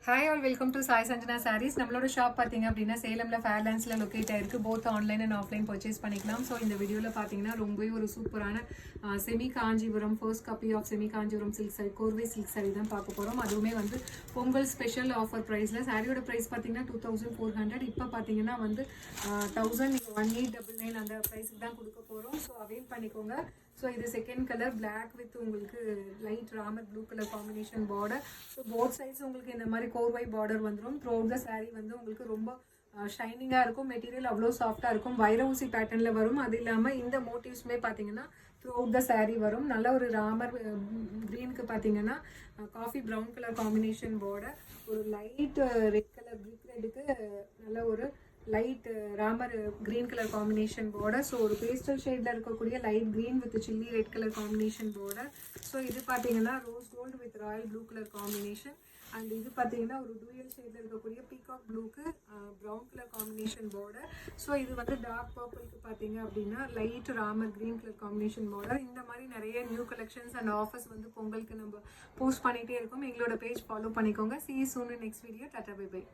Hi all, welcome to Sai Sanjana Sarees. நம்மளோட shop பார்த்தீங்க அப்படின்னா சேலம்ல ஃபேர்லாண்ட்ஸ்ல லொக்கேட் ஆயிருக்கு. Both online and offline purchase பண்ணிக்கலாம். ஸோ இந்த வீடியோவில் பார்த்தீங்கன்னா ரொம்பவே ஒரு சூப்பரான semi Kanchipuram first copy of semi Kanchipuram silk sari, கோர்வே சில்க் சாரி தான் பார்க்க போகிறோம். அதுவுமே வந்து பொங்கல் ஸ்பெஷல் ஆஃபர் ப்ரைஸில் சாரியோட ப்ரைஸ் பார்த்தீங்கன்னா 2400. இப்போ பார்த்தீங்கன்னா வந்து 1899 அந்த ப்ரைஸுக்கு தான் கொடுக்க போகிறோம். ஸோ அவைல் பண்ணிக்கோங்க. ஸோ இது செகண்ட் கலர் பிளாக் வித் உங்களுக்கு light Ramar blue colour combination border. So both sides உங்களுக்கு இந்த மாதிரி கோர்வை பார்டர் வந்துடும். த்ரூ அவுட் த சாரீ வந்து உங்களுக்கு ரொம்ப ஷைனிங்காக இருக்கும். மெட்டீரியல் அவ்வளோ சாஃப்டாக இருக்கும். வைர ஊசி பேட்டர்னில் வரும். அது இல்லாமல் இந்த மோட்டிவ்ஸுமே பார்த்தீங்கன்னா த்ரூ அவுட் த சாரீ வரும். நல்ல ஒரு ராமர் க்ரீனுக்கு பார்த்தீங்கன்னா coffee brown colour combination border. ஒரு லைட் ரெட் கலர் பிரிக் ரெட்டுக்கு நல்ல ஒரு லைட் ராமர் green colour combination border. So ஒரு பேஸ்டல் ஷேடில் இருக்கக்கூடிய light green with chilli red colour combination border. So இது பார்த்தீங்கன்னா rose gold with royal blue colour combination. And இது பார்த்தீங்கன்னா ஒரு டூயல் ஷேடில் இருக்கக்கூடிய பீகாக் ப்ளூக்கு brown colour combination border. So இது வந்து டார்க் பர்பிளுக்கு பார்த்தீங்க அப்படின்னா லைட் ராமர் க்ரீன் கலர் காம்பினேஷன் பார்டர். இந்த மாதிரி நிறைய நியூ கலெக்ஷன்ஸ் அண்ட் ஆஃபர்ஸ் வந்து பொங்கலுக்கு நம்ம போஸ்ட் பண்ணிகிட்டே இருக்கோம். எங்களோட பேஜ் ஃபாலோ பண்ணிக்கோங்க. See you soon in next video. Tata, bye bye.